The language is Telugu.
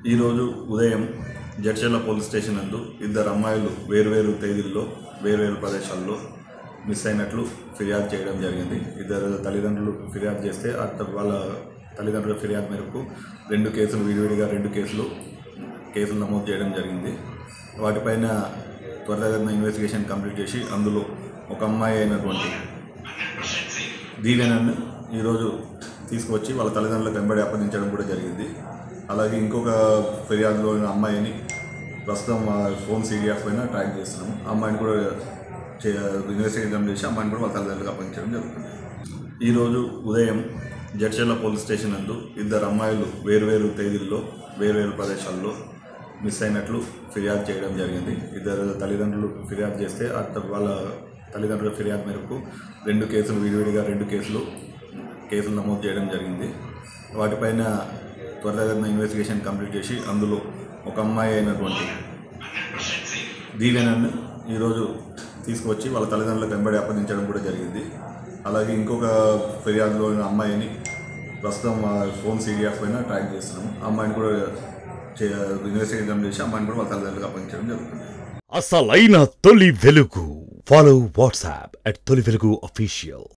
ఈరోజు ఉదయం జడ్చర్ల పోలీస్ స్టేషన్ నందు ఇద్దరు అమ్మాయిలు వేర్వేరు తేదీల్లో వేర్వేరు ప్రదేశాల్లో మిస్ అయినట్లు ఫిర్యాదు చేయడం జరిగింది. ఇద్దరు తల్లిదండ్రులు ఫిర్యాదు చేస్తే వాళ్ళ తల్లిదండ్రుల ఫిర్యాదు మేరకు విడివిడిగా రెండు కేసులు నమోదు చేయడం జరిగింది. వాటిపైన త్వరితగతిన ఇన్వెస్టిగేషన్ కంప్లీట్ చేసి అందులో ఒక అమ్మాయి అయినటువంటి దీవెనను ఈరోజు తీసుకువచ్చి వాళ్ళ తల్లిదండ్రులకు వెంబడి అప్పగించడం కూడా జరిగింది. అలాగే ఇంకొక ఫిర్యాదులో ఉన్న అమ్మాయిని ప్రస్తుతం ఫోన్ సీడీఆర్స్ పైన ట్రాక్ చేస్తున్నాము. అమ్మాయిని కూడా ఇన్వెస్టిగేషన్ చేసి అమ్మాయిని కూడా వాళ్ళ తల్లిదండ్రులకు అప్పగించడం జరుగుతుంది. ఈరోజు ఉదయం జడ్చర్ల పోలీస్ స్టేషన్ నందు ఇద్దరు అమ్మాయిలు వేర్వేరు తేదీల్లో వేర్వేరు ప్రదేశాల్లో మిస్ అయినట్లు ఫిర్యాదు చేయడం జరిగింది. ఇద్దరు తల్లిదండ్రులు ఫిర్యాదు చేస్తే వాళ్ళ తల్లిదండ్రుల ఫిర్యాదు మేరకు విడివిడిగా రెండు కేసులు నమోదు చేయడం జరిగింది. వాటిపైన త్వరితగతిన ఇన్వెస్టిగేషన్ కంప్లీట్ చేసి అందులో ఒక అమ్మాయి అయినటువంటి దీవెనను ఈరోజు తీసుకువచ్చి వాళ్ళ తల్లిదండ్రులకు వెంబడి అప్పగించడం కూడా జరిగింది. అలాగే ఇంకొక ఫిర్యాదులో ఉన్న అమ్మాయిని ప్రస్తుతం ఫోన్ సీడీఆర్స్ పైన ట్రాక్ చేస్తున్నాము. అమ్మాయిని కూడా ఇన్వెస్టిగేషన్ చేసి అమ్మాయిని కూడా వాళ్ళ తల్లిదండ్రులకు అప్పగించడం జరుగుతుంది. అసలైన తొలి వెలుగు. Follow WhatsApp @Tolivelugu official.